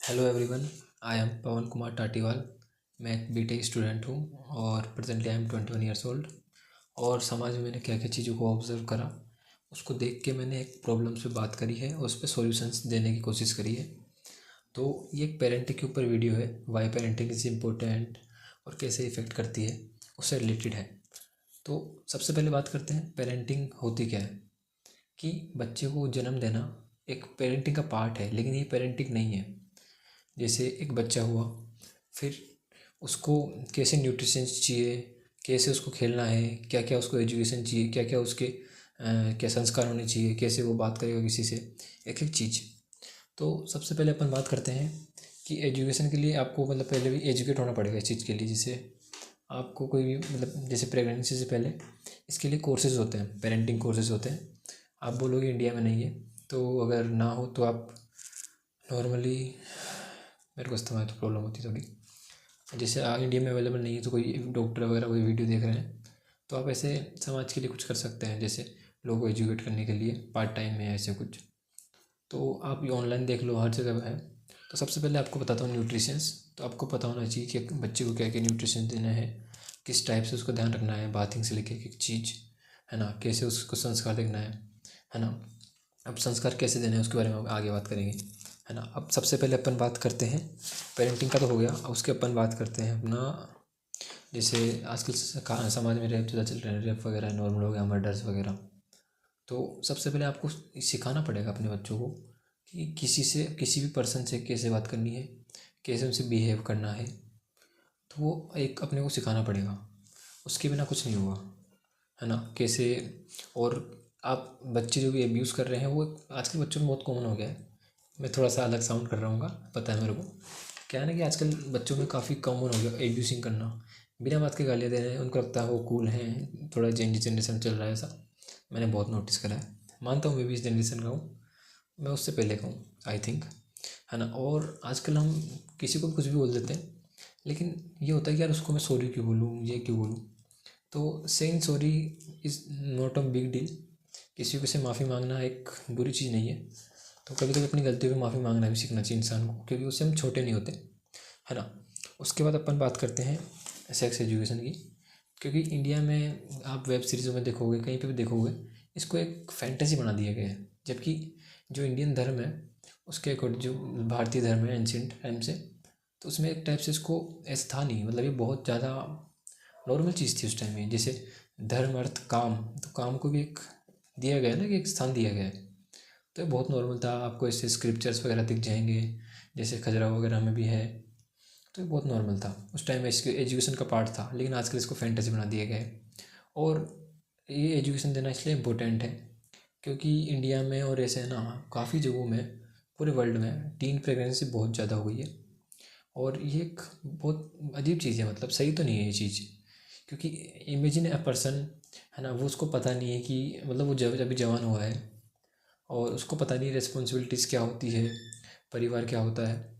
Hello everyone, I am पवन कुमार टाटीवाल। मैं एक BTech student हूँ और presently I am 21 years old. और समाज में मैंने क्या क्या चीज़ों को ऑब्ज़र्व करा, उसको देख के मैंने एक प्रॉब्लम पे बात करी है और उस पर सॉल्यूशंस देने की कोशिश करी है। तो ये एक पेरेंटिंग के ऊपर वीडियो है, वाई पेरेंटिंग इज़ इम्पोर्टेंट और कैसे इफ़ेक्ट करती है, उससे रिलेटेड है। तो सबसे पहले बात करते हैं पेरेंटिंग होती क्या है। कि बच्चे को जन्म देना एक पेरेंटिंग का पार्ट है, लेकिन ये पेरेंटिंग नहीं है। जैसे एक बच्चा हुआ, फिर उसको कैसे न्यूट्रिशंस चाहिए, कैसे उसको खेलना है, क्या क्या उसको एजुकेशन चाहिए, क्या क्या उसके क्या संस्कार होने चाहिए, कैसे वो बात करेगा किसी से, एक एक चीज़। तो सबसे पहले अपन बात करते हैं कि एजुकेशन के लिए आपको मतलब पहले भी एजुकेट होना पड़ेगा इस चीज़ के लिए। जैसे आपको कोई भी मतलब जैसे प्रेगनेंसी से पहले इसके लिए कोर्सेज़ होते हैं, पेरेंटिंग कोर्सेज़ होते हैं। आप बोलोगे इंडिया में नहीं है, तो अगर ना हो तो आप नॉर्मली, मेरे को इस्तेमाल तो प्रॉब्लम होती थोड़ी। जैसे इंडिया में अवेलेबल नहीं है तो कोई डॉक्टर वगैरह कोई वीडियो देख रहे हैं, तो आप ऐसे समाज के लिए कुछ कर सकते हैं। जैसे लोगों को एजुकेट करने के लिए पार्ट टाइम में ऐसे कुछ, तो आप ये ऑनलाइन देख लो, हर जगह है। तो सबसे पहले आपको बताता हूँ न्यूट्रिशंस। तो आपको पता होना चाहिए कि बच्चे को क्या क्या न्यूट्रिशन देना है, किस टाइप से उसको ध्यान रखना है, बाथिंग से लेकर एक चीज़, है ना, कैसे उसको संस्कार देखना है ना। अब संस्कार कैसे देने हैं उसके बारे में आगे बात करेंगे, है ना। अब सबसे पहले अपन बात करते हैं, पेरेंटिंग का तो हो गया, अब उसके अपन बात करते हैं अपना। जैसे आजकल समाज में रेप ज़्यादा चल रहा है, रेप वगैरह नॉर्मल हो गया, मर्डर्स वगैरह। तो सबसे पहले आपको सिखाना पड़ेगा अपने बच्चों को कि किसी से, किसी भी पर्सन से कैसे बात करनी है, कैसे उनसे बिहेव करना है। तो वो एक अपने को सिखाना पड़ेगा, उसके बिना कुछ नहीं होगा, है ना। कैसे, और आप बच्चे जो भी अब्यूज़ कर रहे हैं वो आजकल बच्चों में बहुत कॉमन हो गया है। मैं थोड़ा सा अलग साउंड कर रहा हूँ, पता है मेरे को। क्या है ना कि आजकल बच्चों में काफ़ी कॉमन हो गया एब्यूसिंग करना, बिना बात के गालियाँ दे रहे हैं। उनको लगता है वो कूल हैं, थोड़ा जेंजी जनरेशन चल रहा है ऐसा, मैंने बहुत नोटिस करा है। मानता हूँ मैं भी इस जनरेशन का हूँ, मैं उससे पहले का हूँ आई थिंक, है ना। और आजकल हम किसी को भी कुछ भी बोल देते हैं, लेकिन ये होता है कि यार उसको मैं सॉरी क्यों बोलूँ, ये क्यों बोलूँ। तो saying sorry is not a big deal. किसी को से माफ़ी मांगना एक बुरी चीज़ नहीं है। तो कभी कभी अपनी गलतियों पे माफ़ी मांगना भी सीखना चाहिए इंसान को, क्योंकि उससे हम छोटे नहीं होते, है ना। उसके बाद अपन बात करते हैं सेक्स एजुकेशन की। क्योंकि इंडिया में आप वेब सीरीज़ों में देखोगे, कहीं पे भी देखोगे, इसको एक फैंटेसी बना दिया गया है। जबकि जो इंडियन धर्म है उसके अकॉर्डिंग, जो भारतीय धर्म है एंशियंट टाइम से, तो उसमें एक टाइप से इसको ऐसा था नहीं, मतलब ये बहुत ज़्यादा नॉर्मल चीज़ थी उस टाइम में। जैसे धर्म अर्थ काम, तो काम को भी एक दिया गया है ना, कि एक स्थान दिया गया है। तो ये बहुत नॉर्मल था, आपको ऐसे स्क्रिप्चर्स वगैरह दिख जाएंगे, जैसे खजरा वगैरह में भी है। तो ये बहुत नॉर्मल था उस टाइम में, इसके एजुकेशन का पार्ट था। लेकिन आजकल इसको फैंटेसी बना दिया गया है। और ये एजुकेशन देना इसलिए इम्पोर्टेंट है क्योंकि इंडिया में और ऐसे है ना काफ़ी जगहों में, पूरे वर्ल्ड में टीन प्रेगनेंसी बहुत ज़्यादा हो गई है। और ये एक बहुत अजीब चीज़ है, मतलब सही तो नहीं है ये चीज़। क्योंकि इमेजिन अ पर्सन, है ना, वो उसको पता नहीं है कि मतलब वो जब अभी जवान हुआ है और उसको पता नहीं रिस्पॉन्सिबिलिटीज़ क्या होती है, परिवार क्या होता है।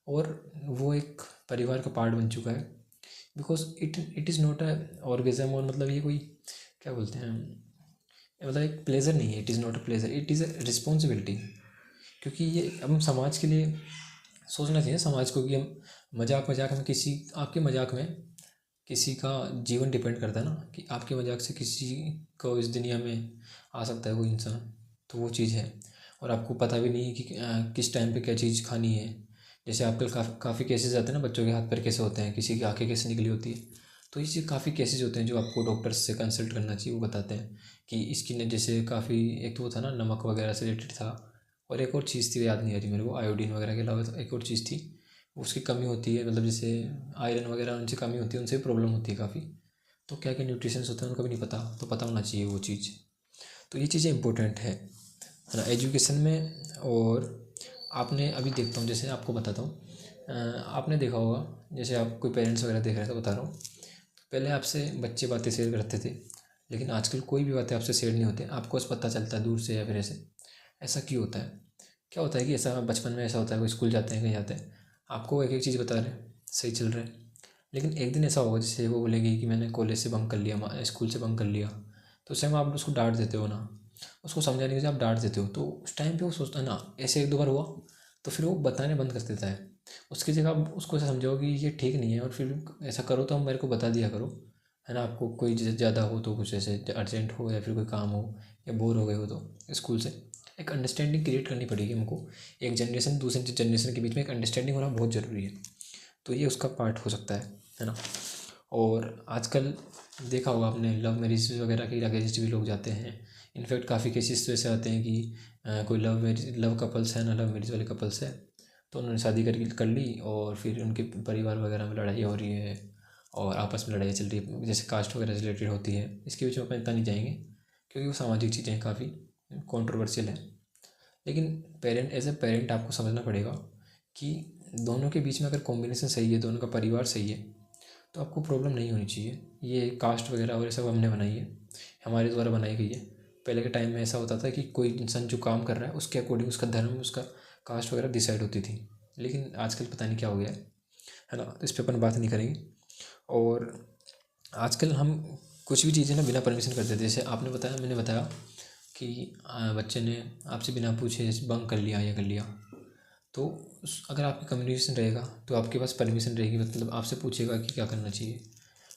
और वो एक परिवार का पार्ट बन चुका है। Because it is not a orgasm, और मतलब ये कोई क्या बोलते हैं, मतलब एक प्लेजर नहीं है, it is not a pleasure, it is a responsibility. क्योंकि ये हम समाज के लिए सोचना चाहिए, समाज को, कि हम मजाक मजाक में किसी, आपके मजाक में किसी का जीवन डिपेंड करता है ना, कि आपके मजाक से किसी को इस दुनिया में आ सकता है कोई इंसान। तो वो चीज़ है। और आपको पता भी नहीं है कि किस टाइम पे क्या चीज़ खानी है। जैसे आजकल काफ़ी केसेस आते हैं ना, बच्चों के हाथ पैर कैसे होते हैं, किसी की आंखें कैसे निकली होती है। तो ये चीज़ काफ़ी केसेस होते हैं जो आपको डॉक्टर्स से कंसल्ट करना चाहिए, वो बताते हैं कि इसकी न, जैसे काफ़ी, एक तो वो था ना नमक वगैरह से रिलेटेड था, और एक और चीज़ थी याद नहीं आ रही मेरे को, आयोडीन वगैरह के अलावा एक और चीज़ थी, उसकी कमी होती है, मतलब जैसे आयरन वगैरह उनसे कमी होती है, उनसे प्रॉब्लम होती है काफ़ी। तो क्या क्या न्यूट्रिशंस होते हैं उनको भी नहीं पता, तो पता होना चाहिए वो चीज़। तो ये चीज़ें इंपॉर्टेंट है ना एजुकेशन में। और आपने अभी देखता हूँ, जैसे आपको बताता हूँ, आपने देखा होगा, जैसे आप कोई पेरेंट्स वगैरह देख रहे हैं तो बता रहा हूँ, पहले आपसे बच्चे बातें शेयर करते थे, लेकिन आजकल कोई भी बातें आपसे शेयर नहीं होती, आपको बस पता चलता है दूर से या फिर ऐसे। ऐसा क्यों होता है? क्या होता है कि ऐसा बचपन में ऐसा होता है, कोई स्कूल जाते हैं, कहीं जाते हैं, आपको एक एक चीज़ बता रहे हैं, सही चल रहा है। लेकिन एक दिन ऐसा होगा जैसे वो बोलेगी कि मैंने कॉलेज से बंक कर लिया, स्कूल से बंक कर लिया, तो उस टाइम आप उसको डांट देते हो ना, उसको समझाने के लिए आप डांट देते हो, तो उस टाइम पे वो सोचता है ना, ऐसे एक दो बार हुआ तो फिर वो बताने बंद कर देता है। उसकी जगह आप उसको ऐसा समझाओ कि ये ठीक नहीं है, और फिर ऐसा करो तो हम मेरे को बता दिया करो, है ना। आपको कोई ज़्यादा हो तो, कुछ ऐसे अर्जेंट हो या फिर कोई काम हो या बोर हो गए हो, तो स्कूल से एक अंडरस्टैंडिंग क्रिएट करनी पड़ेगी हमको। एक जनरेशन दूसरे जनरेशन के बीच में एक अंडरस्टैंडिंग होना बहुत ज़रूरी है। तो ये उसका पार्ट हो सकता है ना। और आजकल देखा होगा आपने, लव मैरिज वगैरह के अगेंस्ट भी लोग जाते हैं। इनफैक्ट काफ़ी केसेस तो ऐसे आते हैं कि कोई लव कपल्स है ना, लव मैरिज वाले कपल्स है, तो उन्होंने शादी कर ली और फिर उनके परिवार वगैरह में लड़ाई हो रही है और आपस में लड़ाई चल रही है, जैसे कास्ट वगैरह रिलेटेड होती है। इसके बीच में अपन इतना नहीं जाएंगे क्योंकि वो सामाजिक चीज़ें काफ़ी कंट्रोवर्शियल है। लेकिन पेरेंट, एज ए पेरेंट आपको समझना पड़ेगा कि दोनों के बीच में अगर कॉम्बिनेशन सही है, दोनों का परिवार सही है, तो आपको प्रॉब्लम नहीं होनी चाहिए। ये कास्ट वगैरह और ये सब हमने बनाई है, हमारे द्वारा बनाई गई है। पहले के टाइम में ऐसा होता था कि कोई इंसान जो काम कर रहा है उसके अकॉर्डिंग उसका धर्म, उसका कास्ट वगैरह डिसाइड होती थी। लेकिन आजकल पता नहीं क्या हो गया है ना, तो इस पर अपन बात नहीं करेंगे। और आजकल हम कुछ भी चीज़ें ना बिना परमिशन कर देते, जैसे आपने बताया, मैंने बताया कि बच्चे ने आपसे बिना पूछे बंक कर लिया या कर लिया, तो अगर आपकी कम्युनिकेशन रहेगा तो आपके पास परमिशन रहेगी, मतलब आपसे पूछेगा कि क्या करना चाहिए,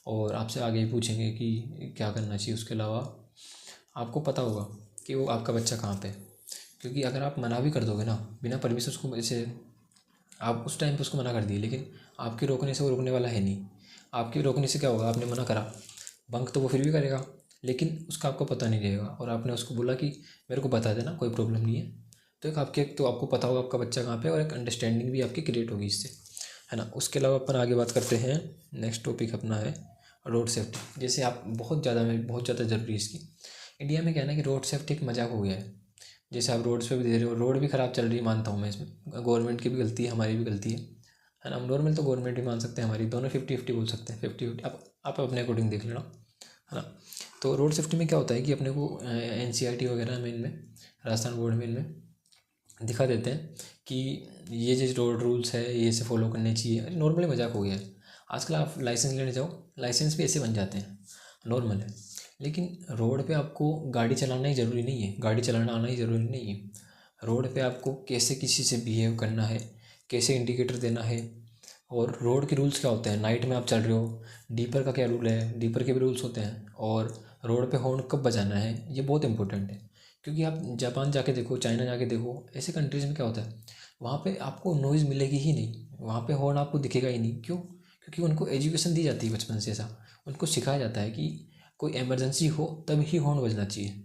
और आपसे आगे भी पूछेंगे कि क्या करना चाहिए। उसके अलावा आपको पता होगा कि वो आपका बच्चा कहाँ पे है, क्योंकि अगर आप मना भी कर दोगे ना बिना परमिशन उसको, जैसे आप उस टाइम पे उसको मना कर दिए, लेकिन आपके रोकने से वो रोकने वाला है नहीं। आपके रोकने से क्या होगा, आपने मना करा, बंक तो वो फिर भी करेगा, लेकिन उसका आपको पता नहीं रहेगा। और आपने उसको बोला कि मेरे को बता देना, कोई प्रॉब्लम नहीं है, तो तो आपको पता होगा आपका बच्चा कहाँ पे है, और एक अंडरस्टैंडिंग भी आपकी क्रिएट होगी इससे, है ना। उसके अलावा अपन आगे बात करते हैं। नेक्स्ट टॉपिक अपना है रोड सेफ्टी। जैसे आप बहुत ज़्यादा ज़रूरी है इसकी। इंडिया में क्या है ना कि रोड सेफ्टी एक मजाक हो गया है। जैसे आप रोड्स पे भी दे रहे हो, रोड भी ख़राब चल रही है, मानता हूँ मैं, इसमें गवर्नमेंट की भी गलती है, हमारी भी गलती है ना। हम नॉर्मल तो गवर्नमेंट भी मान सकते हैं, हमारी दोनों 50-50 बोल सकते हैं, 50-50। आप अपने अकॉर्डिंग देख लेना, है ना। तो रोड सेफ्टी में क्या होता है कि अपने को NCERT वगैरह में, इनमें राजस्थान बोर्ड में इनमें दिखा देते हैं कि ये जो रोड रूल्स है ये से फॉलो करने चाहिए। अरे नॉर्मली मजाक हो गया है। आजकल आप लाइसेंस लेने जाओ, लाइसेंस भी ऐसे बन जाते हैं, नॉर्मल है। लेकिन रोड पे आपको गाड़ी चलाना ही ज़रूरी नहीं है, गाड़ी चलाना आना ही ज़रूरी नहीं है। रोड पे आपको कैसे किसी से बिहेव करना है, कैसे इंडिकेटर देना है, और रोड के रूल्स क्या होते हैं। नाइट में आप चल रहे हो, डीपर का क्या रूल है, डीपर के भी रूल्स होते हैं। और रोड पे हॉर्न कब बजाना है, ये बहुत इंपॉर्टेंट है। क्योंकि आप जापान जाके देखो, चाइना जाके देखो, ऐसे कंट्रीज़ में क्या होता है, वहाँ पे आपको नॉइज़ मिलेगी ही नहीं, वहाँ पे हॉर्न आपको दिखेगा ही नहीं। क्यों? क्योंकि उनको एजुकेशन दी जाती है बचपन से, ऐसा उनको सिखाया जाता है कि कोई इमरजेंसी हो तब ही हॉर्न बजना चाहिए।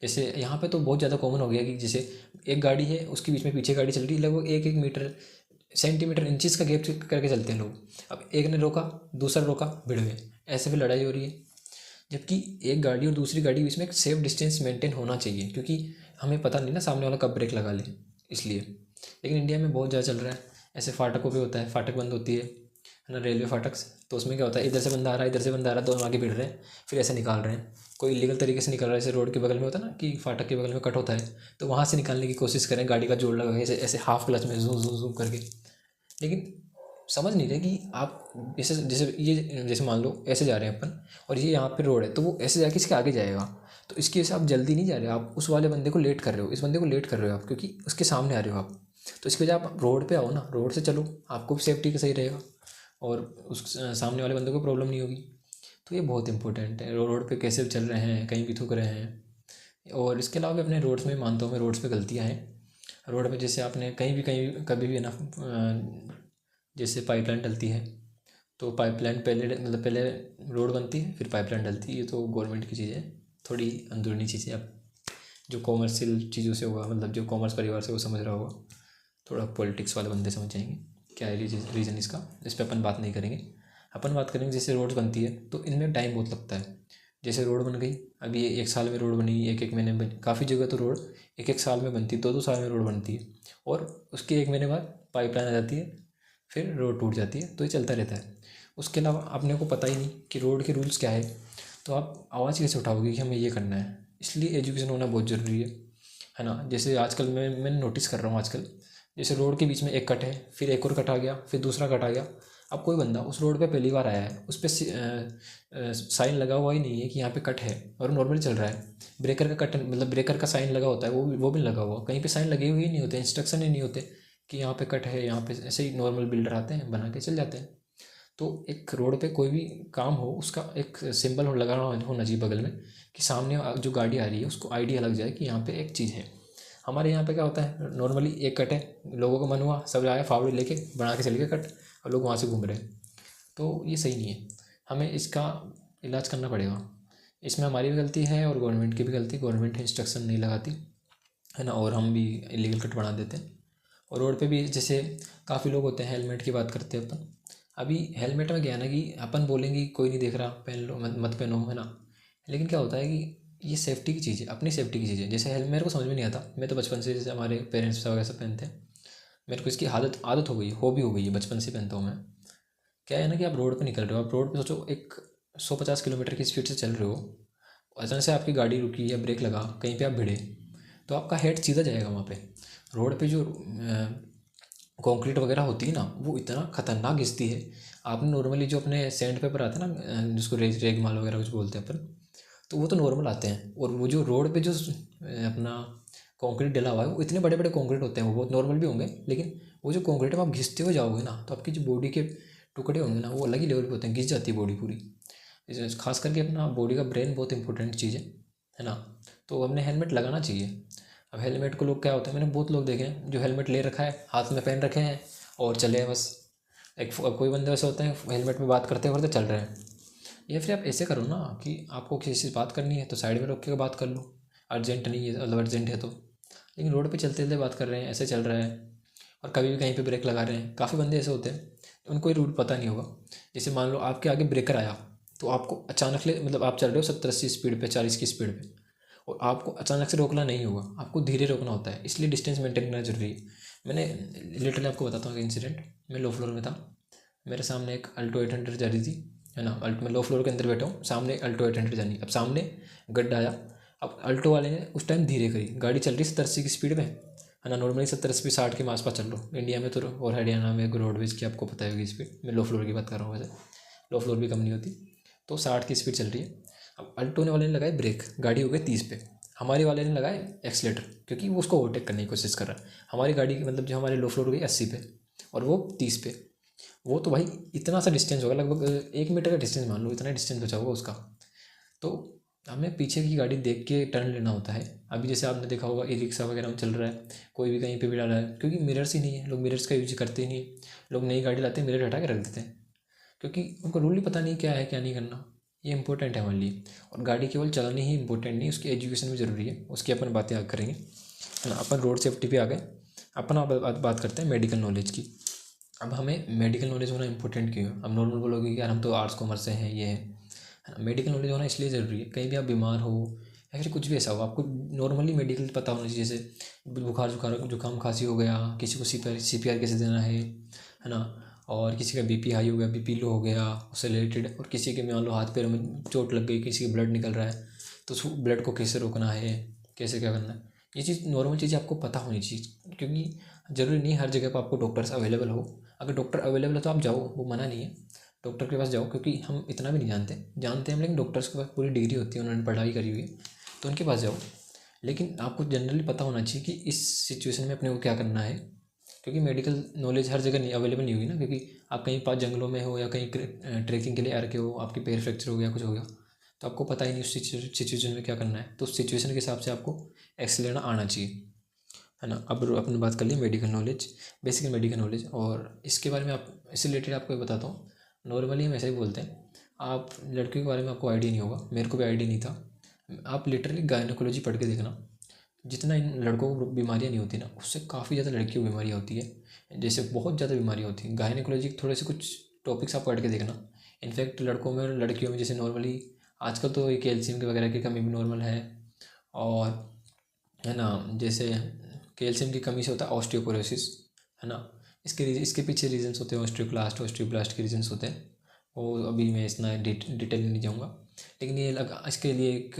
जैसे यहाँ पे तो बहुत ज़्यादा कॉमन हो गया कि जैसे एक गाड़ी है, उसके बीच में पीछे गाड़ी चल रही है, लगभग 1-1 मीटर, सेंटीमीटर, इंचज़ का गैप करके चलते हैं लोग। अब एक ने रोका, दूसरा रोका, भिड़ गए, ऐसे फिर लड़ाई हो रही है। जबकि एक गाड़ी और दूसरी गाड़ी के बीच में एक सेफ डिस्टेंस मेंटेन होना चाहिए, क्योंकि हमें पता नहीं ना सामने वाला कब ब्रेक लगा ले, इसलिए। लेकिन इंडिया में बहुत ज़्यादा चल रहा है, ऐसे फाटकों पे होता है, फाटक बंद होती है ना, रेलवे फाटक, तो उसमें क्या होता है, इधर से बंदा आ रहा है, इधर से बंदा आ रहा है, दोनों आगे भिड़ रहे हैं, फिर ऐसे निकाल रहे हैं। कोई इलीगल तरीके से निकल रहा है, जैसे रोड के बगल में होता है ना कि फाटक के बगल में कट होता है, तो वहाँ से निकालने की कोशिश करें गाड़ी का जोड़ लगा के, ऐसे ऐसे हाफ क्लच में जूम जूम जूम करके। लेकिन समझ नहीं रहे कि आप जैसे जैसे ये, जैसे मान लो ऐसे जा रहे हैं अपन, और ये यहाँ पे रोड है, तो वो ऐसे जाके इसके आगे जाएगा, तो इसकी वजह से आप जल्दी नहीं जा रहे हो, आप उस वाले बंदे को लेट कर रहे हो, इस बंदे को लेट कर रहे हो आप, क्योंकि उसके सामने आ रहे हो आप। तो इसकी वजह आप रोड पे आओ ना, रोड से चलो, आपको भी सेफ्टी का सही रहेगा, और उस सामने वाले बंदे को प्रॉब्लम नहीं होगी। तो ये बहुत इंपॉर्टेंट है, रोड पे कैसे चल रहे हैं, कहीं भी थूक रहे हैं। और इसके अलावा भी अपने रोड्स में मानता हूँ मैं, रोड्स पे गलतियाँ हैं। रोड पे जैसे आपने कहीं कभी भी है ना, जैसे पाइपलाइन डलती है, तो पाइपलाइन पहले, मतलब पहले रोड बनती है फिर पाइपलाइन डलती है, ये तो गवर्नमेंट की चीज़ है, थोड़ी अंदरूनी चीज़ें। अब जो कॉमर्शियल चीज़ों से होगा, मतलब जो कॉमर्स परिवार से वो समझ रहा होगा, थोड़ा पॉलिटिक्स वाले बंदे समझ जाएंगे क्या है रीज़न इसका। इस पर अपन बात नहीं करेंगे। अपन बात करेंगे जैसे रोड बनती है तो इनमें टाइम बहुत लगता है। जैसे रोड बन गई, अभी 1 साल में रोड बनी, 1-1 महीने में काफ़ी जगह तो रोड 1-1 साल में बनती है, 2-2 साल में रोड बनती है, और उसके 1 महीने बाद पाइपलाइन आ जाती है, फिर रोड टूट जाती है। तो ये चलता रहता है। उसके अलावा अपने को पता ही नहीं कि रोड के रूल्स क्या है, तो आप आवाज़ कैसे उठाओगे कि हमें ये करना है। इसलिए एजुकेशन होना बहुत ज़रूरी है ना। जैसे आजकल मैं नोटिस कर रहा हूँ आजकल, जैसे रोड के बीच में एक कट है, फिर एक और कट आ गया, फिर दूसरा कट आ गया। अब कोई बंदा उस रोड पे पहली बार आया है, उस पर साइन लगा हुआ ही नहीं है कि यहाँ पे कट है और नॉर्मली चल रहा है। ब्रेकर का कट मतलब ब्रेकर का साइन लगा होता है, वो भी लगा हुआ, कहीं पे साइन लगे हुए ही नहीं होते, इंस्ट्रक्शन ही नहीं होते कि यहाँ पे कट है, यहाँ पे ऐसे ही नॉर्मल बिल्डर आते हैं बना के चल जाते हैं। तो एक रोड पे कोई भी काम हो उसका एक सिंबल लगाना होना चाहिए बगल में, कि सामने जो गाड़ी आ रही है उसको आइडिया लग जाए कि यहाँ पे एक चीज़ है। हमारे यहाँ पे क्या होता है, नॉर्मली एक कट है, लोगों का मन हुआ सब आए फावड़े लेके बना के चल गए कट, और लोग वहाँ से घूम रहे हैं। तो ये सही नहीं है, हमें इसका इलाज करना पड़ेगा। इसमें हमारी भी गलती है और गवर्नमेंट की भी गलती, गवर्नमेंट इंस्ट्रक्शन नहीं लगाती है ना, और हम भी इलीगल कट बना देते हैं। और रोड पे भी जैसे काफ़ी लोग होते हैं, हेलमेट की बात करते हैं अपन। अभी हेलमेट में क्या है ना कि अपन बोलेंगे कोई नहीं देख रहा पहन लो, मत पहनो, है ना। लेकिन क्या होता है कि ये सेफ्टी की चीज़ है, अपनी सेफ्टी की चीज़ है। जैसे हेलमेट मेरे को समझ में नहीं आता, मैं तो बचपन से, जैसे हमारे पेरेंट्स वगैरह सब पहनते हैं, मेरे को इसकी आदत आदत हो गई है, हॉबी हो गई है, बचपन से पहनता हूँ मैं। क्या है ना कि आप रोड पे निकल रहे हो, आप रोड पे सोचो एक 150 किलोमीटर की स्पीड से चल रहे हो, अचानक से आपकी गाड़ी रुकी या ब्रेक लगा, कहीं पे आप भिड़े, तो आपका हेड सीधा जाएगा वहाँ पे। रोड पे जो कंक्रीट वगैरह होती है ना, वो इतना खतरनाक घिसती है। आपने नॉर्मली जो अपने सैंड पेपर आते हैं ना, जिसको रेग माल वगैरह कुछ बोलते हैं अपन, तो वो तो नॉर्मल आते हैं। और वो जो रोड पे जो अपना कंक्रीट डला हुआ है, वो इतने बड़े बड़े कंक्रीट होते हैं, वो बहुत नॉर्मल भी होंगे, लेकिन वो जो कंक्रीट में आप घिसते हुए जाओगे ना, तो आपकी जो बॉडी के टुकड़े होंगे ना, वो अलग ही लेवल पे होते हैं, घिस जाती है बॉडी पूरी। खास करके अपना बॉडी का ब्रेन बहुत इंपॉर्टेंट चीज़ है ना। तो हमने हेलमेट लगाना चाहिए। अब हेलमेट को लोग क्या होता है, मैंने बहुत लोग देखे हैं जो हेलमेट ले रखा है, हाथ में पहन रखे हैं और चले हैं बस। कोई बंदे ऐसे होते हैं हेलमेट में बात करते करते चल रहे हैं। या फिर आप ऐसे करो ना कि आपको किसी से बात करनी है तो साइड में रोक के बात कर लो, अर्जेंट नहीं है, मतलब अर्जेंट है तो। लेकिन रोड पे चलते चलते बात कर रहे हैं, ऐसे चल रहा है, और कभी भी कहीं पे ब्रेक लगा रहे हैं। काफ़ी बंदे ऐसे होते हैं उनको ये रूल पता नहीं होगा। जैसे मान लो आपके आगे ब्रेकर आया, तो आपको अचानक मतलब आप चल रहे हो 70-80 स्पीड पे, 40 की स्पीड पे, और आपको अचानक से रोकना नहीं होगा, आपको धीरे रोकना होता है, इसलिए डिस्टेंस मेंटेन करना जरूरी है। मैंने लिटरली आपको बताता हूँ एक इंसिडेंट। मैं लो फ्लोर में था, मेरे सामने एक अल्टो 800 जा रही थी, है ना। अल्टो में लो फ्लोर के अंदर बैठा हूँ, सामने एक अल्टो 800 जानी, अब सामने गड्ढा आया। अब अल्टो वाले ने उस टाइम धीरे करी, गाड़ी चल रही 70-80 की स्पीड में, है ना। नॉर्मली 70-80-60 के आसपास चल रहा हूँ इंडिया में तो, और हरियाणा में रोडवेज की आपको पता होगी स्पीड। मैं लो फ्लोर की बात कर रहा हूँ, वैसे लो फ्लोर भी कम नहीं होती। तो 60 की स्पीड चल रही है। अब अल्टो ने वाले ने लगाई ब्रेक, गाड़ी हो गई 30 पे। हमारे वाले ने लगाए एक्सलेटर, क्योंकि वो उसको ओवरटेक करने की कोशिश कर रहा है। हमारी गाड़ी की मतलब जो हमारे लो फ्लोर हो गई 80 पे, और वो 30 पे। वो तो भाई इतना सा डिस्टेंस होगा, लगभग 1 मीटर का डिस्टेंस मान लो, इतना डिस्टेंस बचा होगा उसका। तो हमें पीछे की गाड़ी देख के टर्न लेना होता है। अभी जैसे आपने देखा होगा ई रिक्शा वगैरह में चल रहा है, कोई भी कहीं पे भी डाला है, क्योंकि मिरर्स ही नहीं है, लोग मिरर्स का यूज करते ही नहीं। लोग नई गाड़ी लाते हैं, मिरर हटा के रख देते हैं, क्योंकि उनको रूल ही पता नहीं क्या है क्या नहीं करना। ये इंपॉर्टेंट है हमारे लिए। और गाड़ी केवल चलानी ही इंपॉर्टेंट नहीं, उसकी एजुकेशन भी ज़रूरी है, उसकी अपन बातें आगे करेंगे, है ना। अपन रोड सेफ्टी पे आ गए, अपन अब बात करते हैं मेडिकल नॉलेज की। अब हमें मेडिकल नॉलेज होना इंपॉर्टेंट क्यों है। अब नॉर्मल बोलोगे कि यार हम तो आर्ट्स कॉमर्स से हैं, ये है ना। मेडिकल नॉलेज होना इसलिए ज़रूरी है, कहीं भी आप बीमार हो या फिर कुछ भी ऐसा हो, आपको नॉर्मली मेडिकल पता होना चाहिए। जैसे बुखार जुकाम खांसी हो गया, किसी को CPR कैसे देना है ना। और किसी का BP हाई हो गया, BP लो हो गया, उससे रिलेटेड। और किसी के मान लो हाथ पैरों में चोट लग गई, किसी का ब्लड निकल रहा है, तो उस ब्लड को कैसे रोकना है, कैसे क्या करना है। ये चीज़ नॉर्मल चीज़ें आपको पता होनी चाहिए, क्योंकि ज़रूरी नहीं हर जगह पर आपको डॉक्टर्स अवेलेबल हो। अगर डॉक्टर अवेलेबल है तो आप जाओ, वो मना नहीं है, डॉक्टर के पास जाओ। क्योंकि हम इतना भी नहीं जानते हम, लेकिन डॉक्टर्स के पास पूरी डिग्री होती है, उन्होंने पढ़ाई करी हुई है, तो उनके पास जाओ। लेकिन आपको जनरली पता होना चाहिए कि इस सिचुएशन में अपने को क्या करना है, क्योंकि मेडिकल नॉलेज हर जगह नहीं अवेलेबल नहीं होगी ना। क्योंकि आप कहीं पास जंगलों में हो या कहीं ट्रैकिंग के लिए आ रखे हो, आपके पैर फ्रैक्चर हो गया, कुछ हो गया, तो आपको पता ही नहीं उस सिचुएशन में क्या करना है। तो उस सिचुएशन के हिसाब से आपको एक्शन लेना आना चाहिए, है ना। अब अपने बात कर ली medical knowledge, basic medical knowledge. और इसके बारे में आप इससे रिलेटेड आपको बताता हूँ। नॉर्मली हम ऐसे ही बोलते हैं, आप लड़कियों के बारे में आपको आइडिया नहीं होगा, मेरे को भी आइडिया नहीं था। आप लिटरली गायनोकोलॉजी पढ़ के देखना, जितना इन लड़कों को बीमारियाँ नहीं होती ना, उससे काफ़ी ज़्यादा लड़कियों को बीमारियाँ होती है। जैसे बहुत ज़्यादा बीमारियाँ होती हैं गायनोकोलॉजी के, थोड़े से कुछ टॉपिक्स आप पढ़ के देखना। इनफैक्ट लड़कों में लड़कियों में जैसे नॉर्मली आजकल तो ये कैल्शियम की वगैरह की कमी भी नॉर्मल है। और है ना, जैसे कैल्शियम की कमी से होता है ऑस्टियोपोरोसिस, है ना। इसके पीछे रीजंस होते हैं, ऑस्टियोब्लास्ट के रीजंस होते हैं। वो अभी मैं इतना डिटेल में नहीं जाऊँगा। लेकिन ये इसके लिए एक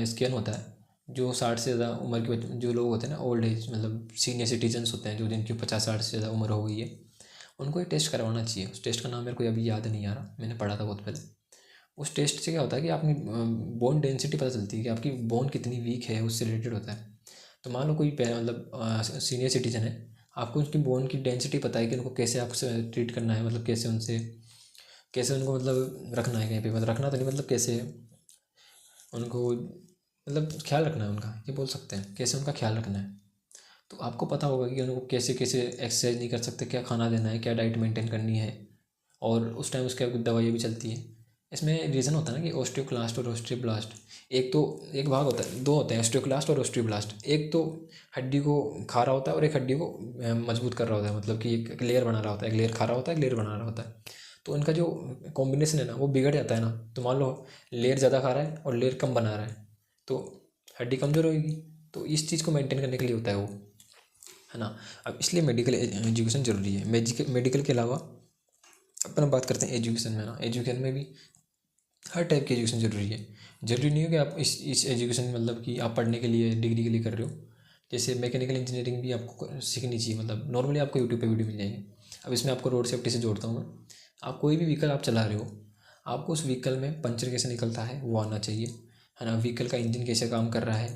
स्कैन होता है, जो 60 से ज़्यादा उम्र के जो लोग होते हैं ना, ओल्ड एज मतलब सीनियर सिटीजन्स होते हैं, जो जिनकी 50-60 से ज़्यादा उम्र हो गई है, उनको एक टेस्ट करवाना चाहिए। उस टेस्ट का नाम मेरे को अभी याद नहीं आ रहा, मैंने पढ़ा था बहुत पहले। उस टेस्ट से क्या होता है कि आपकी बोन डेंसिटी पता चलती है कि आपकी बोन कितनी वीक है, उससे रिलेटेड होता है। तो मान लो कोई मतलब सीनियर सिटीजन है, आपको उनकी बोन की डेंसिटी पता है कि उनको कैसे आपसे ट्रीट करना है, मतलब कैसे उनको मतलब रखना है कहीं पे, मतलब रखना तो नहीं, मतलब कैसे उनको मतलब ख्याल रखना है उनका, ये बोल सकते हैं, कैसे उनका ख्याल रखना है। तो आपको पता होगा कि उनको कैसे कैसे एक्सरसाइज नहीं कर सकते, क्या खाना देना है, क्या डाइट मेंटेन करनी है, और उस टाइम उसके कुछ दवाइयाँ भी चलती हैं। इसमें रीज़न होता है ना कि ओस्टियोक्लास्ट और ओस्टियोब्लास्ट, एक भाग होता है, दो होते हैं, ओस्टियोक्लास्ट और ओस्टियोब्लास्ट। एक तो हड्डी को खा रहा होता है और एक हड्डी को मजबूत कर रहा होता है, मतलब कि एक लेयर बना रहा होता है, एक लेयर खा रहा होता है, एक लेयर बना रहा होता है। तो इनका जो कॉम्बिनेशन है ना वो बिगड़ जाता है ना। तो मान लो लेयर ज़्यादा खा रहा है और लेयर कम बना रहा है, तो हड्डी कमज़ोर होगी। तो इस चीज़ को मेंटेन करने के लिए होता है वो, है ना। अब इसलिए मेडिकल एजुकेशन ज़रूरी है। मेडिकल के अलावा अपन बात करते हैं एजुकेशन में ना, एजुकेशन में भी हर टाइप की एजुकेशन ज़रूरी है। ज़रूरी नहीं हो कि आप इस एजुकेशन मतलब कि आप पढ़ने के लिए, डिग्री के लिए कर रहे हो। जैसे मैकेनिकल इंजीनियरिंग भी आपको सीखनी चाहिए, मतलब नॉर्मली आपको यूट्यूब पे वीडियो मिल जाएंगे। अब इसमें आपको रोड सेफ्टी से जोड़ता हूँ मैं। आप कोई भी व्हीकल आप चला रहे हो, आपको उस व्हीकल में पंचर कैसे निकलता है वो आना चाहिए, है ना। व्हीकल का इंजन कैसे काम कर रहा है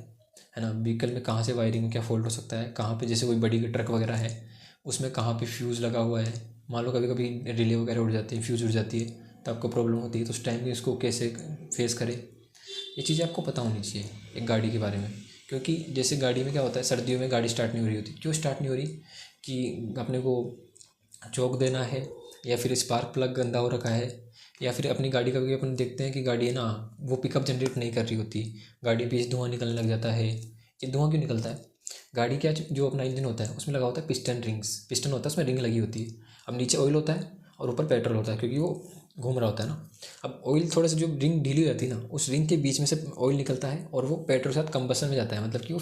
ना। व्हीकल में कहाँ से वायरिंग में क्या फॉल्ट हो सकता है, कहाँ पे जैसे कोई बड़ी ट्रक वगैरह है उसमें कहाँ पे फ्यूज़ लगा हुआ है। मान लो कभी कभी रिले वगैरह उड़ जाती है, फ्यूज़ उड़ जाती है, तो आपको प्रॉब्लम होती है। तो उस टाइम में इसको कैसे फेस करें, ये चीज़ें आपको पता होनी चाहिए एक गाड़ी के बारे में। क्योंकि जैसे गाड़ी में क्या होता है, सर्दियों में गाड़ी स्टार्ट नहीं हो रही होती, क्यों स्टार्ट नहीं हो रही कि अपने को चौक देना है, या फिर स्पार्क प्लग गंदा हो रखा है, या फिर अपनी गाड़ी का भी अपन देखते हैं कि गाड़ी है ना वो पिकअप जनरेट नहीं कर रही होती, गाड़ी में बीच धुआं निकलने लग जाता है। ये धुआं क्यों निकलता है? गाड़ी क्या जो अपना इंजन होता है उसमें लगा होता है पिस्टन रिंग्स, पिस्टन होता है उसमें रिंग लगी होती है। अब नीचे ऑयल होता है और ऊपर पेट्रोल होता है, क्योंकि वो घूम रहा होता है ना। अब ऑयल थोड़ा सा जो रिंग ढीली हो जाती है ना, उस रिंग के बीच में से ऑयल निकलता है और वो पेट्रोल के साथ कंबसन में जाता है, मतलब कि वो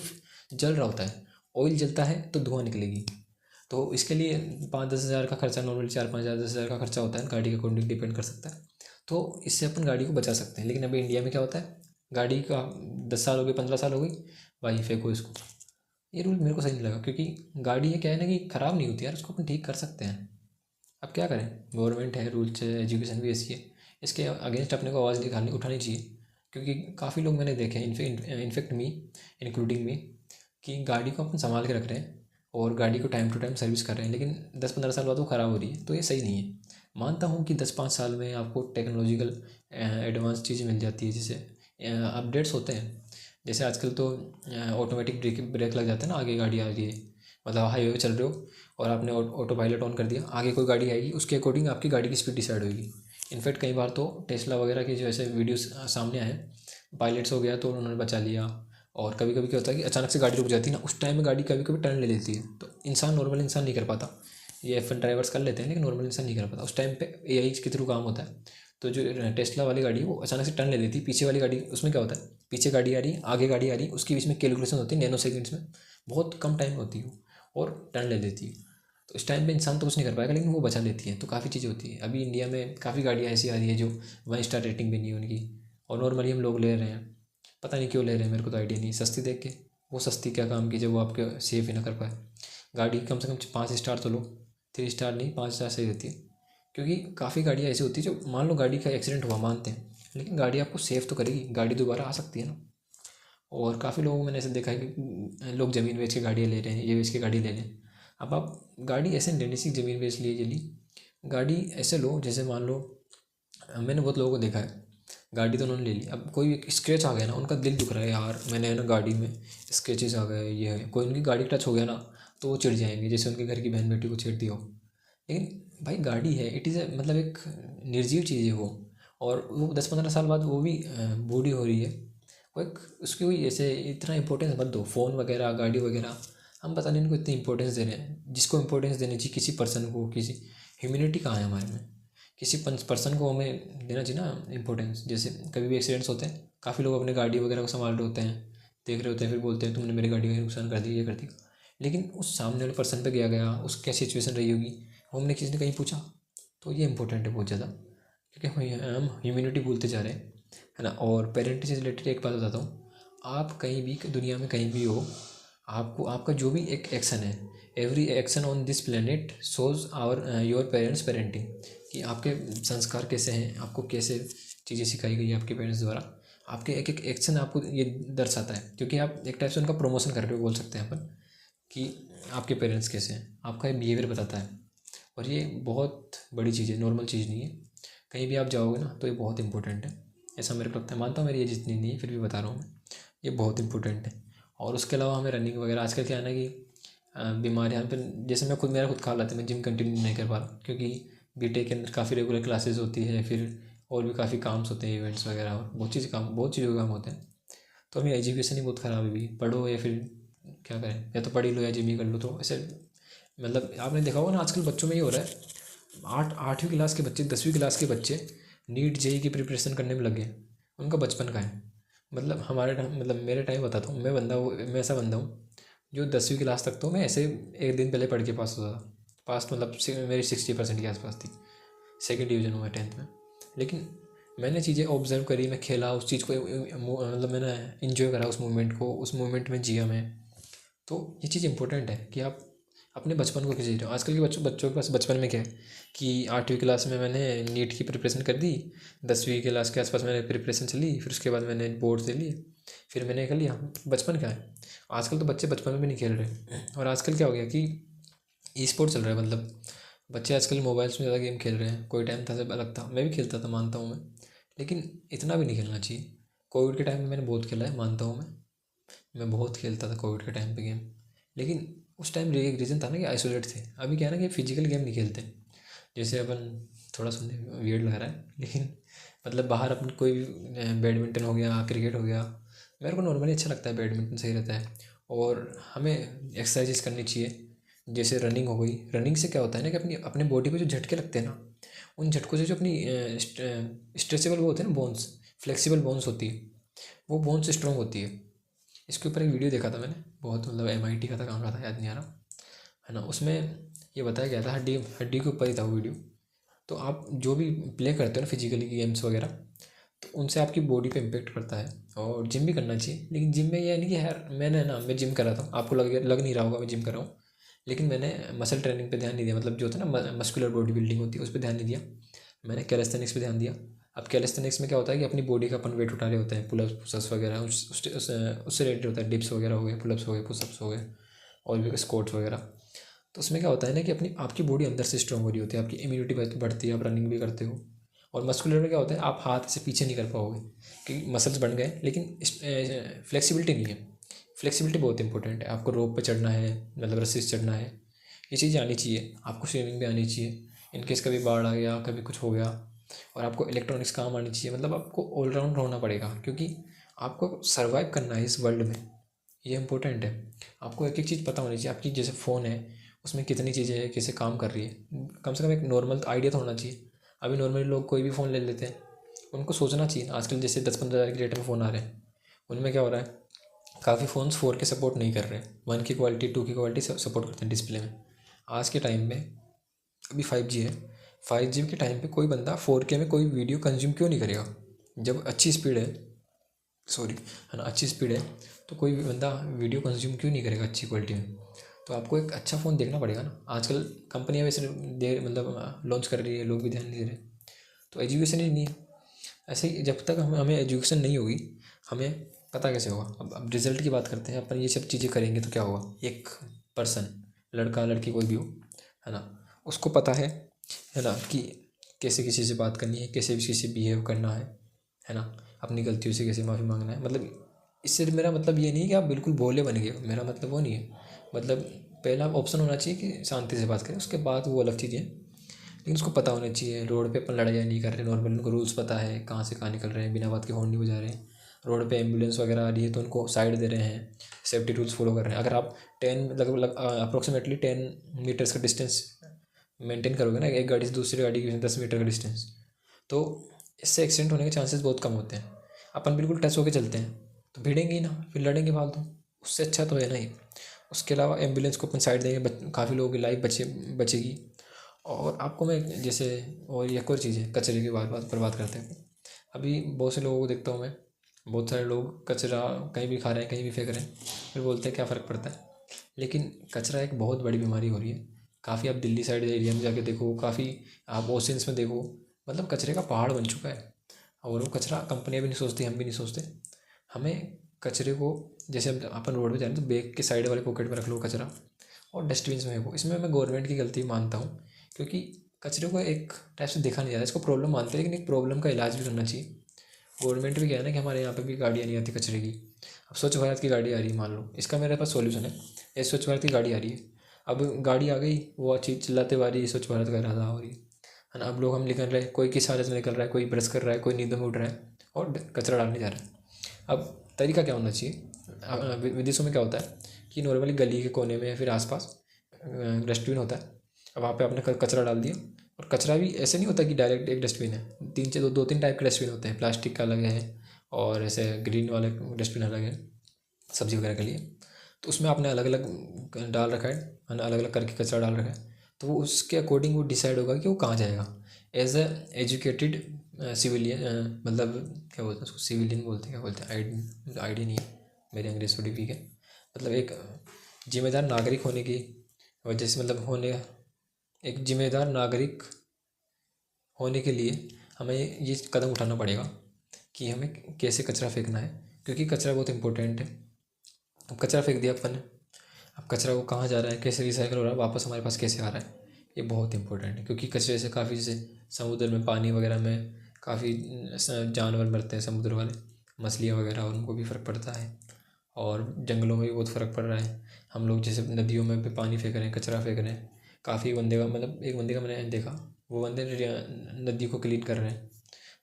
जल रहा होता है। ऑयल जलता है तो धुआं निकलेगी। तो इसके लिए 5-10 हज़ार का खर्चा, नॉर्मली 4-5 हज़ार 10 हज़ार का खर्चा होता है, गाड़ी के अकॉर्डिंग डिपेंड कर सकता है। तो इससे अपन गाड़ी को बचा सकते हैं। लेकिन अभी इंडिया में क्या होता है, गाड़ी का 10 साल हो गए, 15 साल हो गई, भाई फेंको इसको। ये रूल मेरे को सही नहीं लगा, क्योंकि गाड़ी ये क्या है ना कि ख़राब नहीं होती यार, उसको अपन ठीक कर सकते हैं। अब क्या करें, गवर्नमेंट है, रूल्स है, एजुकेशन भी ऐसी है, इसके अगेंस्ट अपने को आवाज़ उठानी चाहिए। क्योंकि काफ़ी लोग मैंने देखे हैं, इनफेक्ट मी, इंक्लूडिंग मी, कि गाड़ी को अपन संभाल के रख रहे हैं और गाड़ी को टाइम टू टाइम सर्विस कर रहे हैं, लेकिन 10-15 साल बाद वो ख़राब हो रही है, तो ये सही नहीं है। मानता हूँ कि 10-5 साल में आपको टेक्नोलॉजिकल एडवांस चीज़ मिल जाती है, जैसे अपडेट्स होते हैं। जैसे आजकल तो ऑटोमेटिक ब्रेक ब्रेक लग जाता है ना, आगे गाड़ी आ रही है, मतलब हाईवे पे चल रहे हो और आपने ऑटो पायलट ऑन कर दिया, आगे कोई गाड़ी आएगी उसके अकॉर्डिंग आपकी गाड़ी की स्पीड डिसाइड होगी। इनफैक्ट कई बार तो टेस्ला वगैरह के जो ऐसे वीडियोस सामने आए, पायलट्स हो गया तो उन्होंने बचा लिया। और कभी कभी क्या होता है कि अचानक से गाड़ी रुक जाती है ना, उस टाइम में गाड़ी कभी कभी टर्न ले लेती है, तो नॉर्मल इंसान नहीं कर पाता। ये F1 ड्राइवर्स कर लेते हैं लेकिन नॉर्मल इंसान नहीं कर पाता। उस टाइम पे AI के थ्रू काम होता है। तो जो टेस्ला वाली गाड़ी है वो अचानक से टर्न ले लेती है, पीछे वाली गाड़ी, उसमें क्या होता है, पीछे गाड़ी आ रही है, आगे गाड़ी आ रही है, उसके बीच में कैलकुलेशन होती है नैनो सेकेंड्स में, बहुत कम टाइम होती है वो, और टर्न ले लेती है। तो इस टाइम पे इंसान तो कुछ नहीं कर पाएगा, लेकिन वो बचा लेती है। तो काफ़ी चीज़ें होती है। अभी इंडिया में काफ़ी गाड़ियाँ ऐसी आ रही है जो 1 स्टार रेटिंग भी नहीं है उनकी, और नॉर्मली हम लोग ले रहे हैं। पता नहीं क्यों ले रहे हैं, मेरे को तो आइडिया नहीं, सस्ती देख के। वो सस्ती क्या काम की जब वो आपके सेफ ही ना कर पाए। गाड़ी कम से कम 5 स्टार तो लो, 3 स्टार नहीं, 5 स्टार सही रहती है। क्योंकि काफ़ी गाड़ियाँ ऐसी होती है जो मान लो गाड़ी का एक्सीडेंट हुआ मानते हैं, लेकिन गाड़ी आपको सेफ तो करेगी, गाड़ी दोबारा आ सकती है ना। और काफ़ी लोगों को मैंने ऐसे देखा है कि लोग ज़मीन बेच के गाड़ियाँ ले रहे हैं, ये बेच के गाड़ी ले लें। अब आप गाड़ी ऐसे नहीं लेनी चाहिए ज़मीन बेच लिए जली, गाड़ी ऐसे लो जैसे मान लो, मैंने बहुत लोगों को देखा है, गाड़ी तो उन्होंने ले ली, अब कोई स्क्रैच आ गया ना, उनका दिल दुख रहा है यार, मैंने ना गाड़ी में स्क्रैचेस आ गए, ये है, कोई उनकी गाड़ी टच हो गया ना तो वो चिढ़ जाएंगे, जैसे उनके घर की बहन बेटी को छेड़ दिया हो। लेकिन भाई गाड़ी है, इट इज़ मतलब एक निर्जीव चीज़ है वो, और वो 10-15 साल बाद वो भी बूढ़ी हो रही है। वो एक उसकी कोई ऐसे इतना इंपॉर्टेंस मत दो, फ़ोन वगैरह गाड़ी वगैरह, हम पता नहीं इनको इतनी इंपॉर्टेंस दे रहे हैं। जिसको इंपॉर्टेंस देनी चाहिए किसी पर्सन को, किसी ह्यूमैनिटी कहाँ है हमारे में, किसी पर्सन को हमें देना चाहिए ना इंपॉर्टेंस। जैसे कभी भी एक्सीडेंट्स होते हैं, काफ़ी लोग अपने गाड़ी वगैरह को संभाल रहे होते हैं, देख रहे होते हैं, फिर बोलते हैं तुमने मेरी गाड़ी का नुकसान कर दिया, ये कर दिया। लेकिन उस सामने वाले पर्सन पे गया गया उस क्या सिचुएशन रही होगी, वो हमने किसी ने कहीं पूछा? तो ये इंपॉर्टेंट है बहुत ज़्यादा, क्योंकि हम ह्यूमैनिटी भूलते जा रहे हैं, है ना। और पेरेंटिंग से रिलेटेड एक बात बताता हूँ, आप कहीं भी दुनिया में कहीं भी हो, आपको आपका जो भी एक एक्शन है, every action on this planet shows our your parents parenting, कि आपके संस्कार कैसे हैं, आपको कैसे चीज़ें सिखाई गई है आपके पेरेंट्स द्वारा। आपके एक एक एक्शन आपको ये दर्शाता है, क्योंकि आप एक टाइप से उनका प्रमोशन कर रहे हो, बोल सकते हैं अपन, कि आपके पेरेंट्स कैसे हैं, आपका बिहेवियर बताता है। और ये बहुत बड़ी चीज़ है, नॉर्मल चीज़ नहीं है। कहीं भी आप जाओगे ना तो ये बहुत इंपॉर्टेंट है, ऐसा मेरे को लगता है। मानता हूँ मेरी एज इतनी नहीं है, फिर भी बता रहा हूँ मैं, ये बहुत इंपॉर्टेंट है। और उसके अलावा हमें रनिंग वगैरह, आजकल क्या है ना कि बीमारियाँ पर, जैसे मैं खुद, मेरा खुद ख्याल आता है, मैं जिम कंटिन्यू नहीं कर पा रहा, क्योंकि बीटेक के अंदर काफ़ी रेगुलर क्लासेस होती है, फिर और भी काफ़ी काम्स होते हैं, इवेंट्स वगैरह, और बहुत चीज़ों के काम होते हैं। तो अभी एजुकेशन ही बहुत ख़राब है अभी, पढ़ो या फिर क्या करें, या तो पढ़ ही लो या जिम ही कर लो। तो ऐसे मतलब आपने देखा होगा ना, आजकल बच्चों में ये हो रहा है, आठवीं क्लास के बच्चे, 10वीं क्लास के बच्चे नीट जेई की प्रिपरेशन करने में लगे हैं। उनका बचपन का है। मतलब हमारे टाइम, मतलब मेरे टाइम बताता हूँ, मैं ऐसा बंदा हूँ जो 10वीं क्लास तक तो मैं ऐसे एक दिन पहले पढ़ के पास होता था। पास मतलब मेरी 60% के आसपास थी, सेकेंड डिवीज़न हुआ 10th में। लेकिन मैंने चीज़ें ऑब्जर्व करी, मैं खेला उस चीज़ को, मतलब मैंने इन्जॉय करा उस मोमेंट को, उस मोमेंट में जिया मैं। तो ये चीज़ इंपॉर्टेंट है कि आप अपने बचपन को कैसे जी रहे हो। आजकल के बच्चों के पास बचपन में क्या है कि 8वीं क्लास में मैंने नीट की प्रिपरेशन कर दी, 10वीं क्लास के आसपास मैंने प्रिपरेशन चली, फिर उसके बाद मैंने बोर्ड दे लिए, फिर मैंने कर लिया। बचपन क्या है, आजकल तो बच्चे बचपन में भी नहीं खेल रहे। और आजकल क्या हो गया कि ई स्पोर्ट चल रहा है, मतलब बच्चे आजकल मोबाइल्स में ज़्यादा गेम खेल रहे हैं। कोई टाइम था जब अलग था, मैं भी खेलता था, मानता हूँ मैं, लेकिन इतना भी नहीं खेलना चाहिए। कोविड के टाइम में मैंने बहुत खेला है, मानता हूँ मैं बहुत खेलता था कोविड के टाइम पे गेम। लेकिन उस टाइम एक रीज़न था ना कि आइसोलेट थे। अभी क्या है ना कि फिजिकल गेम नहीं खेलते। जैसे अपन, थोड़ा सुनने में वियर्ड लग रहा है, लेकिन मतलब बाहर अपन कोई भी बैडमिंटन हो गया, क्रिकेट हो गया, मेरे को नॉर्मली अच्छा लगता है, बैडमिंटन सही रहता है। और हमें एक्सरसाइजेस करनी चाहिए, जैसे रनिंग हो गई। रनिंग से क्या होता है ना कि अपनी अपने बॉडी पे जो झटके लगते हैं ना, उन झटकों से जो अपनी स्ट्रेचेबल वो होते हैं ना बोन्स, फ्लेक्सिबल बोन्स होती है, वो बोन्स स्ट्रॉन्ग होती है। इसके ऊपर एक वीडियो देखा था मैंने, बहुत मतलब MIT का था, कहाँ का था याद नहीं आ रहा है ना। उसमें ये बताया गया था, हड्डी हड्डी के ऊपर ही था वो वीडियो। तो आप जो भी प्ले करते हो ना फिजिकली गेम्स वगैरह, तो उनसे आपकी बॉडी पे इम्पेक्ट पड़ता है। और जिम भी करना चाहिए, लेकिन जिम में ये नहीं कि यार मैंने ना, मैं जिम कर रहा था, आपको लग नहीं रहा होगा मैं जिम कर रहा हूँ, लेकिन मैंने मसल ट्रेनिंग पे ध्यान नहीं दिया, मतलब जो होता है ना मस्कुलर बॉडी बिल्डिंग होती है, उस पर ध्यान नहीं दिया। मैंने कैलिस्थेनिक्स पे ध्यान दिया। अब कैलिस्थेनिक्स में क्या होता है कि अपनी बॉडी का अपन वेट उठा रहे होते हैं, पुलअप्स पुशअप्स वगैरह, उससे रिलेटेड होता है, डिप्स वगैरह हो गए, पुलअप्स हो गए, पुशअप्स हो गए, और भी स्क्वाट्स वगैरह। तो उसमें क्या होता है ना कि अपनी आपकी बॉडी अंदर से स्ट्रांग हो रही होती है, आपकी इम्यूनिटी बढ़ती है, आप रनिंग भी करते हो। और मस्कुलर में क्या होता है, आप हाथ से पीछे नहीं कर पाओगे, क्योंकि मसल्स बन गए, लेकिन फ्लेक्सिबिलिटी नहीं है। फ्लेक्सिबिलिटी बहुत इंपॉर्टेंट है। आपको रोप पे चढ़ना है, मतलब रस्सी से चढ़ना है, ये चीज़ें आनी चाहिए। आपको स्विमिंग भी आनी चाहिए, इनकेस कभी बाढ़ आ गया, कभी कुछ हो गया। और आपको इलेक्ट्रॉनिक्स काम आनी चाहिए, मतलब आपको ऑलराउंडर होना पड़ेगा, क्योंकि आपको सर्वाइव करना है इस वर्ल्ड में, ये इंपॉर्टेंट है। आपको एक एक चीज़ पता होनी चाहिए। आपकी जैसे फ़ोन है, उसमें कितनी चीज़ें हैं, कैसे काम कर रही है, कम से कम एक नॉर्मल आइडिया तो होना चाहिए। अभी नॉर्मली लोग कोई भी फ़ोन ले लेते हैं, उनको सोचना चाहिए। आजकल जैसे 10-15 हज़ार के रेट में फ़ोन आ रहे हैं, उनमें क्या हो रहा है, काफ़ी फ़ोन्स 4K सपोर्ट नहीं कर रहे हैं, 1 की क्वालिटी, 2 की क्वालिटी सपोर्ट करते हैं डिस्प्ले में। आज के टाइम में अभी 5G है, 5G के टाइम पे कोई बंदा 4K में कोई वीडियो कंज्यूम क्यों नहीं करेगा, जब अच्छी स्पीड है, सॉरी, है ना, अच्छी स्पीड है, तो कोई भी बंदा वीडियो कंज्यूम क्यों नहीं करेगा अच्छी क्वालिटी में। तो आपको एक अच्छा फ़ोन देखना पड़ेगा ना। आजकल कंपनियां वैसे दे मतलब लॉन्च कर रही है, लोग भी ध्यान नहीं दे रहे। तो एजुकेशन ही नहीं है। ऐसे ही जब तक हमें हमें एजुकेशन नहीं होगी, हमें पता कैसे होगा। अब रिजल्ट की बात करते हैं अपन, ये सब चीज़ें करेंगे तो क्या होगा, एक पर्सन, लड़का लड़की कोई भी हो, है ना, उसको पता है ना, कि कैसे किसी से बात करनी है, कैसे किसी से बिहेव करना है ना, अपनी गलतियों से कैसे माफ़ी मांगना है। मतलब इससे मेरा मतलब ये नहीं है कि आप बिल्कुल भोले बन गए हो, मेरा मतलब वो नहीं है। मतलब पहला ऑप्शन होना चाहिए कि शांति से बात करें, उसके बाद वो अलग चीज़ है, लेकिन उसको पता होना चाहिए। रोड पे अपन लड़ाई नहीं कर रहे, नॉर्मल उनको रूल्स पता है, कहाँ से कहाँ निकल रहे हैं, बिना बात के हॉर्न नहीं बजा रहे हैं। रोड पे एम्बुलेंस वगैरह आ रही है तो उनको साइड दे रहे हैं, सेफ्टी रूल्स फॉलो कर रहे हैं। अगर आप 10 लगभग अप्रोक्सीमेटली 10 मीटर्स का डिस्टेंस मेंटेन करोगे ना एक गाड़ी से दूसरी गाड़ी के 10 मीटर का डिस्टेंस, तो इससे एक्सीडेंट होने के चांसेस बहुत कम होते हैं। अपन बिल्कुल टच होके चलते हैं तो भिड़ेंगे ही ना, फिर लड़ेंगे फालतू। उससे अच्छा तो है नहीं। उसके अलावा एम्बुलेंस को अपन साइड देंगे, काफ़ी लोगों की लाइफ बचेगी। और आपको मैं जैसे, और एक और चीज़ है, कचरे की बात बात पर बात करते हैं। अभी बहुत से लोगों को देखता हूँ मैं, बहुत सारे लोग कचरा कहीं भी खा रहे हैं, कहीं भी फेंक रहे हैं, फिर बोलते हैं क्या फ़र्क पड़ता है। लेकिन कचरा एक बहुत बड़ी बीमारी हो रही है। काफ़ी आप दिल्ली साइड एरिया में जाके देखो, काफ़ी आप ओशंस में देखो, मतलब कचरे का पहाड़ बन चुका है। और वो कचरा कंपनियाँ भी नहीं सोचती, हम भी नहीं सोचते। हमें कचरे को, जैसे हम अपन रोड पे जा रहे हैं तो बैग के साइड वाले पॉकेट में रख लो कचरा और डस्टबिन में फेंको। इसमें मैं गवर्नमेंट की गलती मानता हूँ, क्योंकि कचरे को एक टाइप से देखा नहीं जाता। इसको प्रॉब्लम मानते हैं, लेकिन एक प्रॉब्लम का इलाज भी करना चाहिए। गवर्नमेंट भी कह रहा है ना कि हमारे यहाँ पे भी गाड़ियाँ नहीं आती कचरे की। अब स्वच्छ भारत की गाड़ी आ रही है मान लो, इसका मेरे पास सॉल्यूशन है। ये स्वच्छ भारत की गाड़ी आ रही है, अब गाड़ी आ गई, वो अच्छी चिल्लाते हुए आ रही है, स्वच्छ भारत का राधा हो रही है ना। अब लोग हम निकल रहे हैं, कोई किस हालत में निकल रहा है, कोई ब्रश कर रहा है, कोई नींदों में उठ रहा है और कचरा डालने जा रहा है। अब तरीका क्या होना चाहिए, विदेशों में क्या होता है कि नॉर्मली गली के कोने में या फिर आसपास डस्टबिन होता है। अब वहाँ पे आपने कचरा डाल दिया, और कचरा भी ऐसे नहीं होता कि डायरेक्ट एक डस्टबिन है, तीन से दो तीन टाइप के डस्टबिन होते हैं। प्लास्टिक का अलग है और ऐसे ग्रीन वाले डस्टबिन अलग है सब्ज़ी वगैरह के लिए। तो उसमें आपने अलग अलग डाल रखा है, अलग अलग करके कचरा डाल रखा है। तो वो उसके अकॉर्डिंग वो डिसाइड होगा कि वो कहाँ जाएगा। एज ए एजुकेटेड सिविलियन, मतलब क्या बोलते हैं उसको, सिविलियन बोलते हैं, क्या बोलते हैं, आइडिया नहीं है, मेरी अंग्रेज़ी थोड़ी वीक है। मतलब एक जिम्मेदार नागरिक होने की वजह से, मतलब होने, एक जिम्मेदार नागरिक होने के लिए हमें ये कदम उठाना पड़ेगा कि हमें कैसे कचरा फेंकना है, क्योंकि कचरा बहुत इंपॉर्टेंट है। अब कचरा फेंक दिया अपन ने, अब कचरा वो कहाँ जा रहा है, कैसे रिसाइकल हो रहा है, वापस हमारे पास कैसे आ रहा है, ये बहुत इंपॉर्टेंट है। क्योंकि कचरे से काफ़ी, जैसे समुद्र में, पानी वगैरह में काफ़ी जानवर मरते हैं समुद्र वाले, मछलियाँ वगैरह, उनको भी फ़र्क पड़ता है। और जंगलों में भी बहुत फ़र्क पड़ रहा है। हम लोग जैसे नदियों में भी पानी फेंक रहे हैं, कचरा फेंक रहे हैं। काफ़ी बंदे का, मतलब एक बंदे का मैंने देखा, वो बंदे नदी को क्लीन कर रहे हैं।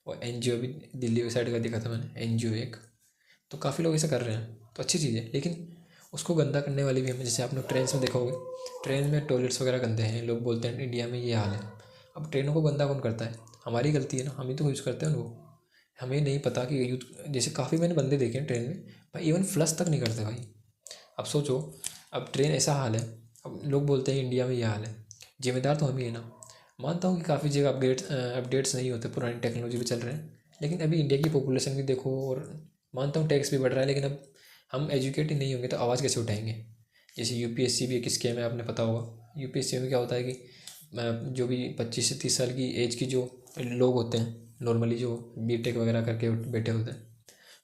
और एनजीओ भी दिल्ली की साइड का देखा था मैंने, एनजीओ एक। तो काफ़ी लोग ऐसा कर रहे हैं, तो अच्छी चीज़ है। लेकिन उसको गंदा करने वाले भी हमें, जैसे आपने ट्रेन में देखा होगा, ट्रेन में टॉयलेट्स वगैरह गंदे हैं, लोग बोलते हैं इंडिया में ये हाल है। अब ट्रेनों को गंदा कौन करता है, हमारी गलती है ना, हम ही तो यूज़ करते हैं उनको। हमें नहीं पता कि यूथ, जैसे काफ़ी मैंने बंदे देखे हैं ट्रेन में भाई, इवन फ्लश तक नहीं करते भाई। अब सोचो, अब ट्रेन ऐसा हाल है, अब लोग बोलते हैं इंडिया में ये हाल है, जिम्मेदार तो हम ही है ना। मानता हूँ कि काफ़ी जगह अपडेट्स नहीं होते, पुरानी टेक्नोलॉजी पे चल रहे हैं, लेकिन अभी इंडिया की पॉपुलेशन भी देखो, और मानता हूँ टैक्स भी बढ़ रहा है, लेकिन अब हम एजुकेट ही नहीं होंगे तो आवाज़ कैसे उठाएंगे। जैसे यूपीएससी भी एक स्कैम है, आपने पता होगा। यूपीएससी में क्या होता है कि जो भी 25 से 30 साल की एज की जो लोग होते हैं, नॉर्मली जो बीटेक वगैरह करके बैठे होते हैं,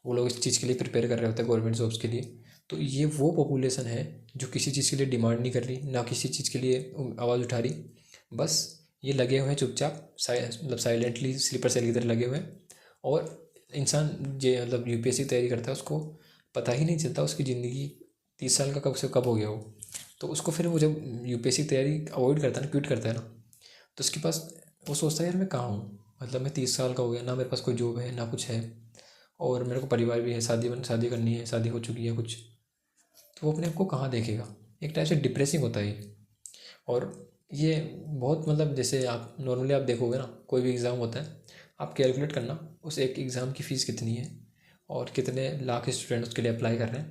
वो लोग इस चीज़ के लिए प्रिपेयर कर रहे होते हैं, गवर्नमेंट जॉब्स के लिए। तो ये वो पॉपुलेशन है जो किसी चीज़ के लिए डिमांड नहीं कर रही, ना किसी चीज़ के लिए आवाज़ उठा रही। बस ये लगे हुए हैं चुपचाप, मतलब साइलेंटली स्लीपर सेल की तरह लगे हुए हैं। और इंसान जो मतलब यूपीएससी की तैयारी करता है, उसको पता ही नहीं चलता उसकी ज़िंदगी 30 साल का कब से कब हो गया वो। तो उसको फिर वो जब यूपीएससी की तैयारी अवॉइड करता है ना, क्विट करता है ना, तो उसके पास, वो सोचता है यार मैं कहाँ हूँ, मतलब मैं 30 साल का हो गया ना, मेरे पास कोई जॉब है ना कुछ है, और मेरे को परिवार भी है, शादी करनी है, शादी हो चुकी है कुछ, तो वो अपने आप को कहाँ देखेगा। एक टाइप से डिप्रेसिंग होता है ये। और ये बहुत, मतलब जैसे आप नॉर्मली आप देखोगे ना, कोई भी एग्ज़ाम होता है, आप कैलकुलेट करना उस एक एग्ज़ाम की फ़ीस कितनी है और कितने लाख स्टूडेंट उसके लिए अप्लाई कर रहे हैं।